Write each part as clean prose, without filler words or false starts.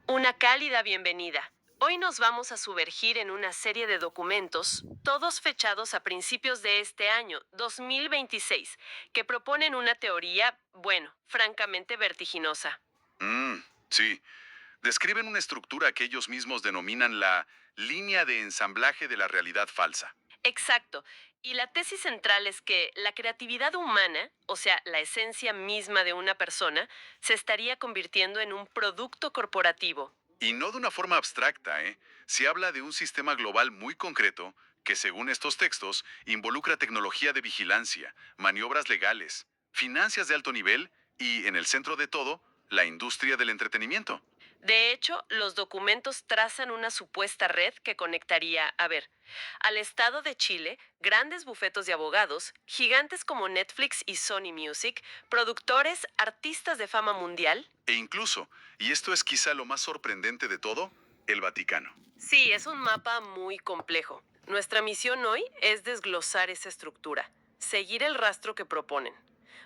Una cálida bienvenida. Hoy nos vamos a sumergir en una serie de documentos, todos fechados a principios de este año, 2026, que proponen una teoría, bueno, francamente vertiginosa. Mm, sí. Describen una estructura que ellos mismos denominan la línea de ensamblaje de la realidad falsa. Exacto. Y la tesis central es que la creatividad humana, o sea, la esencia misma de una persona, se estaría convirtiendo en un producto corporativo. Y no de una forma abstracta, ¿eh? Se habla de un sistema global muy concreto que, según estos textos, involucra tecnología de vigilancia, maniobras legales, finanzas de alto nivel y, en el centro de todo, la industria del entretenimiento. De hecho, los documentos trazan una supuesta red que conectaría, a ver, al Estado de Chile, grandes bufetos de abogados, gigantes como Netflix y Sony Music, productores, artistas de fama mundial. E incluso, y esto es quizá lo más sorprendente de todo, el Vaticano. Sí, es un mapa muy complejo. Nuestra misión hoy es desglosar esa estructura, seguir el rastro que proponen.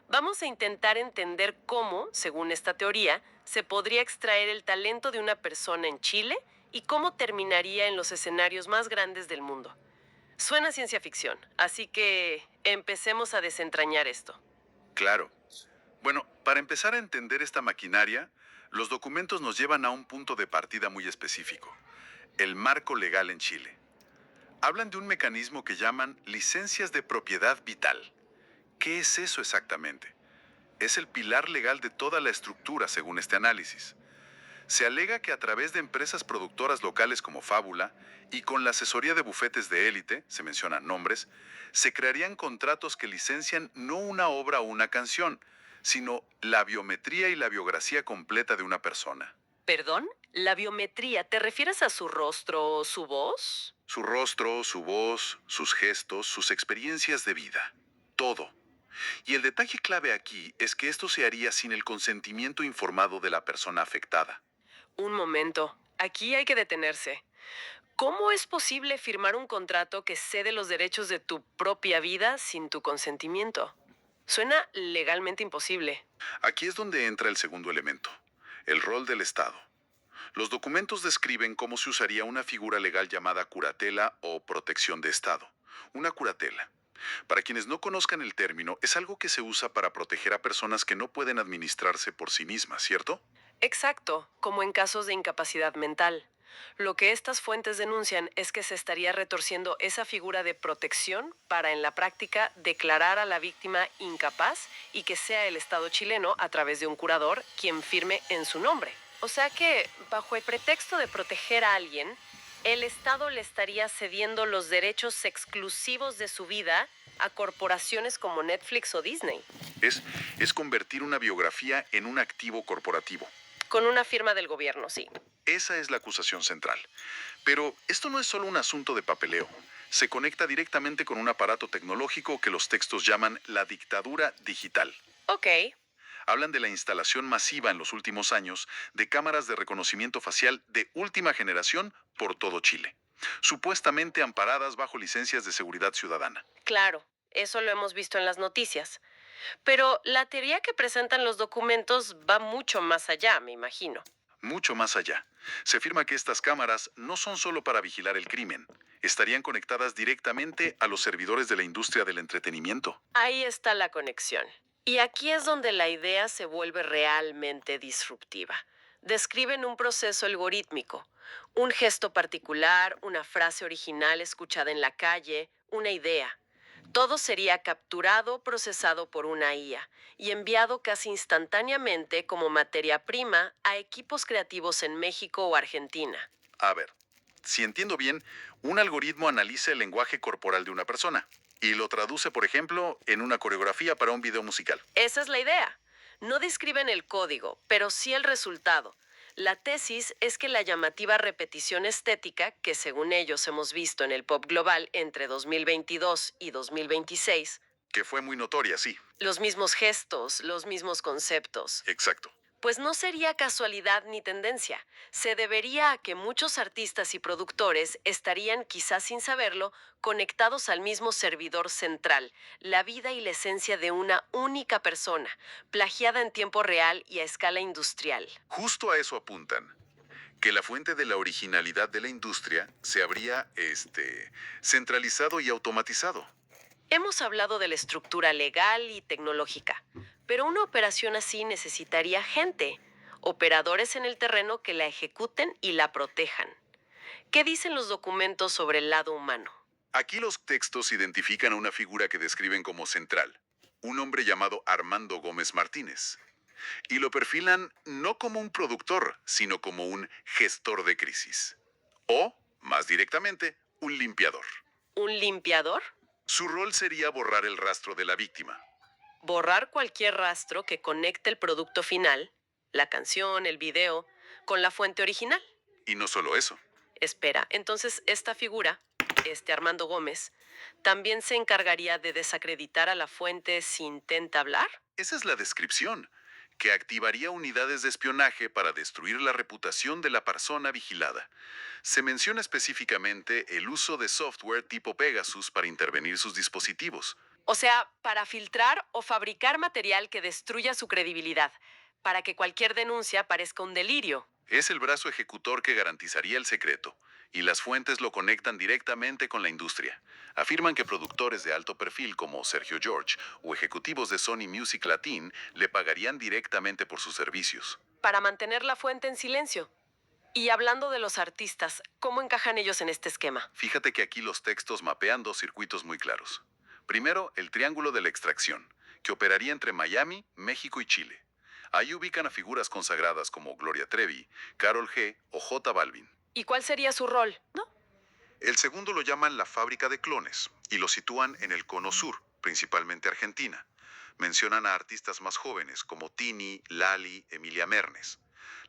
Vamos a intentar entender cómo, según esta teoría, se podría extraer el talento de una persona en Chile y cómo terminaría en los escenarios más grandes del mundo. Suena a ciencia ficción, así que empecemos a desentrañar esto. Claro. Bueno, para empezar a entender esta maquinaria, los documentos nos llevan a un punto de partida muy específico, el marco legal en Chile. Hablan de un mecanismo que llaman licencias de propiedad vital. ¿Qué es eso exactamente? Es el pilar legal de toda la estructura, según este análisis. Se alega que a través de empresas productoras locales como Fábula y con la asesoría de bufetes de élite, se mencionan nombres, se crearían contratos que licencian no una obra o una canción, sino la biometría y la biografía completa de una persona. ¿Perdón? ¿La biometría? ¿Te refieres a su rostro o su voz? Su rostro, su voz, sus gestos, sus experiencias de vida. Todo. Y el detalle clave aquí es que esto se haría sin el consentimiento informado de la persona afectada. Un momento. Aquí hay que detenerse. ¿Cómo es posible firmar un contrato que cede los derechos de tu propia vida sin tu consentimiento? Suena legalmente imposible. Aquí es donde entra el segundo elemento, el rol del Estado. Los documentos describen cómo se usaría una figura legal llamada curatela o protección de Estado. Una curatela. Para quienes no conozcan el término, es algo que se usa para proteger a personas que no pueden administrarse por sí mismas, ¿cierto? Exacto, como en casos de incapacidad mental. Lo que estas fuentes denuncian es que se estaría retorciendo esa figura de protección para, en la práctica, declarar a la víctima incapaz y que sea el Estado chileno, a través de un curador, quien firme en su nombre. O sea que, bajo el pretexto de proteger a alguien, el Estado le estaría cediendo los derechos exclusivos de su vida a corporaciones como Netflix o Disney, Es, es convertir una biografía en un activo corporativo. con una firma del gobierno, sí. Esa es la acusación central. Pero esto no es solo un asunto de papeleo. Se conecta directamente con un aparato tecnológico que los textos llaman la dictadura digital. Ok. Hablan de la instalación masiva en los últimos años de cámaras de reconocimiento facial de última generación por todo Chile, supuestamente amparadas bajo licencias de seguridad ciudadana. Claro, eso lo hemos visto en las noticias. Pero la teoría que presentan los documentos va mucho más allá, me imagino. Mucho más allá, se afirma que estas cámaras no son solo para vigilar el crimen, estarían conectadas directamente a los servidores de la industria del entretenimiento. Ahí está la conexión. Y aquí es donde la idea se vuelve realmente disruptiva. Describen un proceso algorítmico, un gesto particular, una frase original escuchada en la calle, una idea. Todo sería capturado, procesado por una IA y enviado casi instantáneamente como materia prima a equipos creativos en México o Argentina. A ver, si entiendo bien, un algoritmo analiza el lenguaje corporal de una persona y lo traduce, por ejemplo, en una coreografía para un video musical. Esa es la idea. No describen el código, pero sí el resultado. La tesis es que la llamativa repetición estética, que según ellos hemos visto en el pop global entre 2022 y 2026, Que fue muy notoria, sí, los mismos gestos, los mismos conceptos, exacto. pues no sería casualidad ni tendencia. Se debería a que muchos artistas y productores estarían, quizás sin saberlo, conectados al mismo servidor central, la vida y la esencia de una única persona, plagiada en tiempo real y a escala industrial. Justo a eso apuntan. Que la fuente de la originalidad de la industria se habría, centralizado y automatizado. Hemos hablado de la estructura legal y tecnológica, pero una operación así necesitaría gente, operadores en el terreno que la ejecuten y la protejan. ¿Qué dicen los documentos sobre el lado humano? Aquí los textos identifican a una figura que describen como central, un hombre llamado Armando Gómez Martínez, y lo perfilan no como un productor, sino como un gestor de crisis. O, más directamente, un limpiador. ¿Un limpiador? Su rol sería borrar el rastro de la víctima. Borrar cualquier rastro que conecte el producto final, la canción, el video, con la fuente original. Y no solo eso. Espera, entonces esta figura, este Armando Gómez, ¿también se encargaría de desacreditar a la fuente si intenta hablar? Esa es la descripción, que activaría unidades de espionaje para destruir la reputación de la persona vigilada. Se menciona específicamente el uso de software tipo Pegasus para intervenir sus dispositivos. O sea, para filtrar o fabricar material que destruya su credibilidad, para que cualquier denuncia parezca un delirio. Es el brazo ejecutor que garantizaría el secreto, y las fuentes lo conectan directamente con la industria. Afirman que productores de alto perfil como Sergio George o ejecutivos de Sony Music Latin le pagarían directamente por sus servicios. Para mantener la fuente en silencio. Y hablando de los artistas, ¿cómo encajan ellos en este esquema? Fíjate que aquí los textos mapean dos circuitos muy claros. Primero, el triángulo de la extracción, que operaría entre Miami, México y Chile. Ahí ubican a figuras consagradas como Gloria Trevi, Karol G o J Balvin. ¿Y cuál sería su rol? ¿No? El segundo lo llaman la fábrica de clones y lo sitúan en el Cono Sur, principalmente Argentina. Mencionan a artistas más jóvenes como Tini, Lali, Emilia Mernes.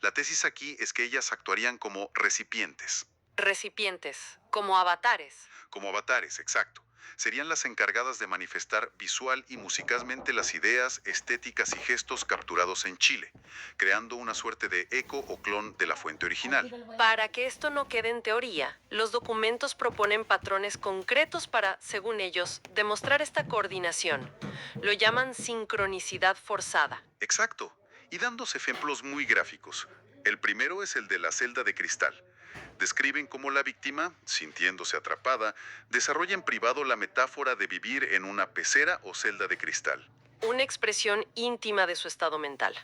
La tesis aquí es que ellas actuarían como recipientes. Recipientes, como avatares. Como avatares, exacto. Serían las encargadas de manifestar visual y musicalmente las ideas, estéticas y gestos capturados en Chile, creando una suerte de eco o clon de la fuente original. Para que esto no quede en teoría, los documentos proponen patrones concretos para, según ellos, demostrar esta coordinación. Lo llaman sincronicidad forzada. Exacto, y dándose ejemplos muy gráficos. El primero es el de la celda de cristal. Describen cómo la víctima, sintiéndose atrapada, desarrolla en privado la metáfora de vivir en una pecera o celda de cristal. Una expresión íntima de su estado mental.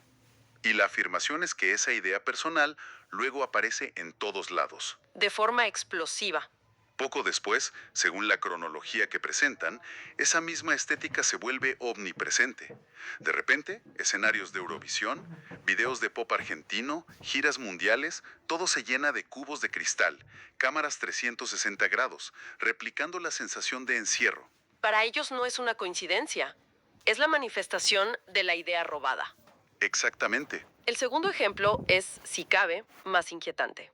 Y la afirmación es que esa idea personal luego aparece en todos lados. De forma explosiva. Poco después, según la cronología que presentan, esa misma estética se vuelve omnipresente. De repente, escenarios de Eurovisión, videos de pop argentino, giras mundiales, todo se llena de cubos de cristal, cámaras 360 grados, replicando la sensación de encierro. Para ellos no es una coincidencia. Es la manifestación de la idea robada. Exactamente. El segundo ejemplo es, si cabe, más inquietante.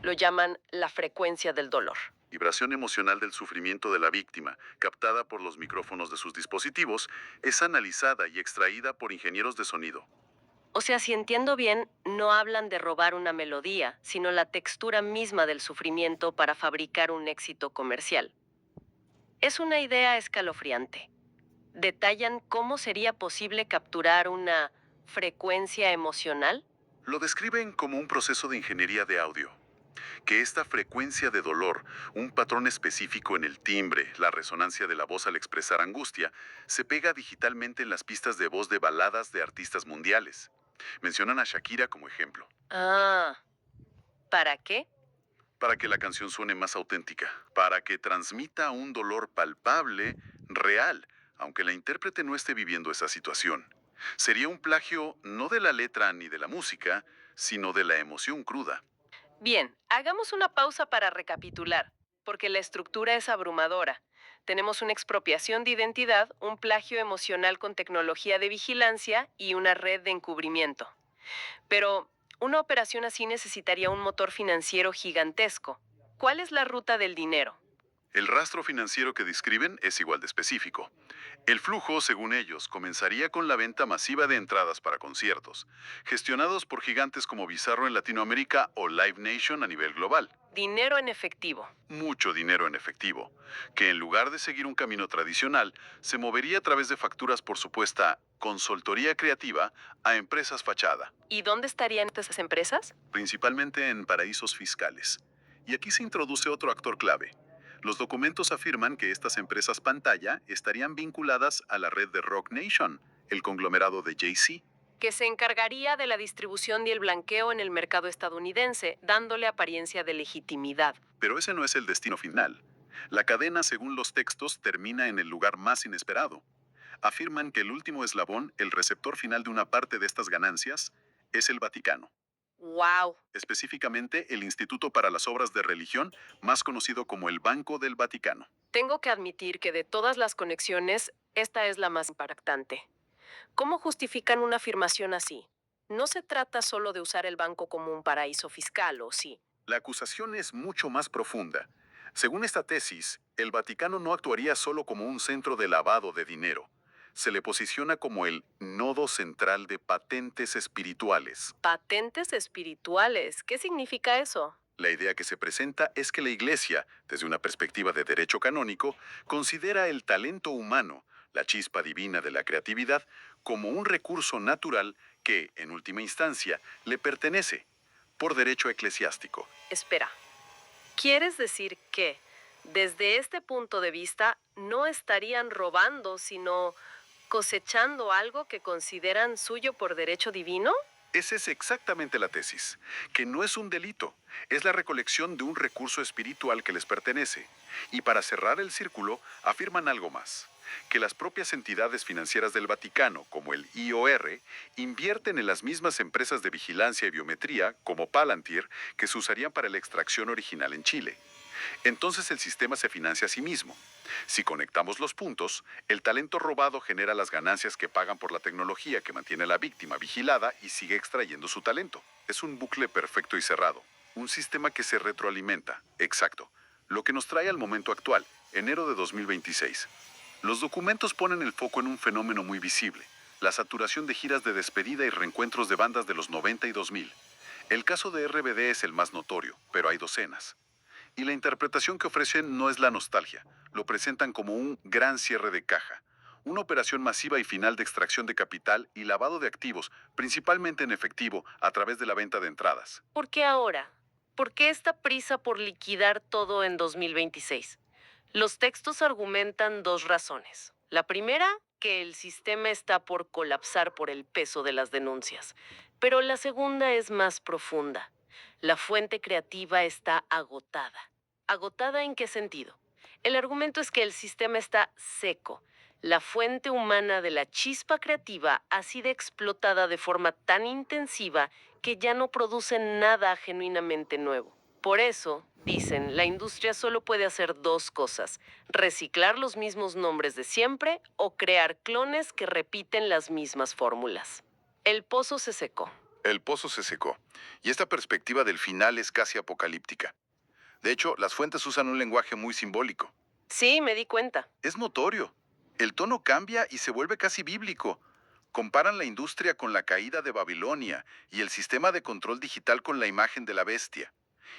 Lo llaman la frecuencia del dolor. Vibración emocional del sufrimiento de la víctima, captada por los micrófonos de sus dispositivos, es analizada y extraída por ingenieros de sonido. O sea, si entiendo bien, no hablan de robar una melodía, sino la textura misma del sufrimiento para fabricar un éxito comercial. Es una idea escalofriante. Detallan cómo sería posible capturar una frecuencia emocional. Lo describen como un proceso de ingeniería de audio. Que esta frecuencia de dolor, un patrón específico en el timbre, la resonancia de la voz al expresar angustia, se pega digitalmente en las pistas de voz de baladas de artistas mundiales. Mencionan a Shakira como ejemplo. Ah, ¿para qué? Para que la canción suene más auténtica, para que transmita un dolor palpable, real, aunque la intérprete no esté viviendo esa situación. Sería un plagio no de la letra ni de la música, sino de la emoción cruda. Bien, hagamos una pausa para recapitular, porque la estructura es abrumadora. Tenemos una expropiación de identidad, un plagio emocional con tecnología de vigilancia y una red de encubrimiento. Pero una operación así necesitaría un motor financiero gigantesco. ¿Cuál es la ruta del dinero? El rastro financiero que describen es igual de específico. El flujo, según ellos, comenzaría con la venta masiva de entradas para conciertos, gestionados por gigantes como Bizarro en Latinoamérica o Live Nation a nivel global. Dinero en efectivo. Mucho dinero en efectivo, que en lugar de seguir un camino tradicional, se movería a través de facturas por supuesta consultoría creativa a empresas fachada, ¿Y dónde estarían estas empresas? principalmente en paraísos fiscales. Y aquí se introduce otro actor clave. Los documentos afirman que estas empresas pantalla estarían vinculadas a la red de Rock Nation, el conglomerado de Jay-Z. Que se encargaría de la distribución y el blanqueo en el mercado estadounidense, dándole apariencia de legitimidad. Pero ese no es el destino final. La cadena, según los textos, termina en el lugar más inesperado. Afirman que el último eslabón, el receptor final de una parte de estas ganancias, es el Vaticano. ¡Wow! Específicamente el Instituto para las Obras de Religión, más conocido como el Banco del Vaticano. Tengo que admitir que de todas las conexiones, esta es la más impactante. ¿Cómo justifican una afirmación así? No se trata solo de usar el banco como un paraíso fiscal, ¿o sí? La acusación es mucho más profunda. Según esta tesis, el Vaticano no actuaría solo como un centro de lavado de dinero. Se le posiciona como el nodo central de patentes espirituales. Patentes espirituales. ¿Qué significa eso? La idea que se presenta es que la Iglesia, desde una perspectiva de derecho canónico, considera el talento humano, la chispa divina de la creatividad, como un recurso natural que, en última instancia, le pertenece, por derecho eclesiástico. Espera, ¿quieres decir que, desde este punto de vista, no estarían robando, sino cosechando algo que consideran suyo por derecho divino? Esa es exactamente la tesis, que no es un delito, es la recolección de un recurso espiritual que les pertenece. Y para cerrar el círculo, afirman algo más, que las propias entidades financieras del Vaticano, como el IOR, invierten en las mismas empresas de vigilancia y biometría, como Palantir, que se usarían para la extracción original en Chile. Entonces el sistema se financia a sí mismo. Si conectamos los puntos, el talento robado genera las ganancias que pagan por la tecnología que mantiene a la víctima vigilada y sigue extrayendo su talento. Es un bucle perfecto y cerrado. Un sistema que se retroalimenta. Exacto. Lo que nos trae al momento actual, enero de 2026. Los documentos ponen el foco en un fenómeno muy visible, la saturación de giras de despedida y reencuentros de bandas de los 90 y 2000. El caso de RBD es el más notorio, pero hay docenas. Y la interpretación que ofrecen no es la nostalgia, lo presentan como un gran cierre de caja, una operación masiva y final de extracción de capital y lavado de activos, principalmente en efectivo, a través de la venta de entradas. ¿Por qué ahora? ¿Por qué esta prisa por liquidar todo en 2026? Los textos argumentan dos razones. La primera, que el sistema está por colapsar por el peso de las denuncias. Pero la segunda es más profunda. La fuente creativa está agotada. ¿Agotada en qué sentido? El argumento es que el sistema está seco. La fuente humana de la chispa creativa ha sido explotada de forma tan intensiva que ya no producen nada genuinamente nuevo. Por eso, dicen, la industria solo puede hacer dos cosas: reciclar los mismos nombres de siempre o crear clones que repiten las mismas fórmulas. El pozo se secó. El pozo se secó, y esta perspectiva del final es casi apocalíptica. De hecho, las fuentes usan un lenguaje muy simbólico. Sí, me di cuenta. Es notorio. El tono cambia y se vuelve casi bíblico. Comparan la industria con la caída de Babilonia y el sistema de control digital con la imagen de la bestia.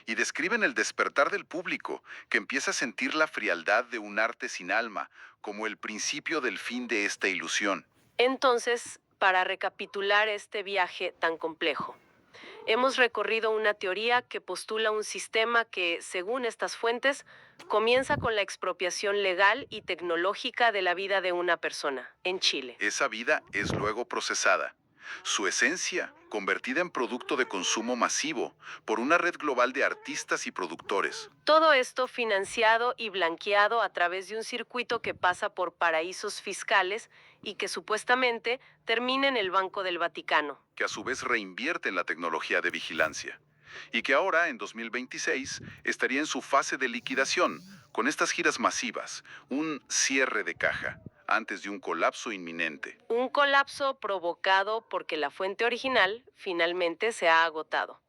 Y describen el despertar del público, que empieza a sentir la frialdad de un arte sin alma, como el principio del fin de esta ilusión. Entonces, para recapitular este viaje tan complejo, hemos recorrido una teoría que postula un sistema que, según estas fuentes, comienza con la expropiación legal y tecnológica de la vida de una persona, en Chile. Esa vida es luego procesada. Su esencia, convertida en producto de consumo masivo por una red global de artistas y productores. Todo esto financiado y blanqueado a través de un circuito que pasa por paraísos fiscales y que supuestamente termina en el Banco del Vaticano. Que a su vez reinvierte en la tecnología de vigilancia. Y que ahora, en 2026, estaría en su fase de liquidación, con estas giras masivas, un cierre de caja, antes de un colapso inminente. Un colapso provocado porque la fuente original finalmente se ha agotado.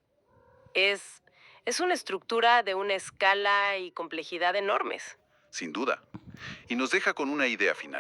Es, es una estructura de una escala y complejidad enormes. sin duda. Y nos deja con una idea final.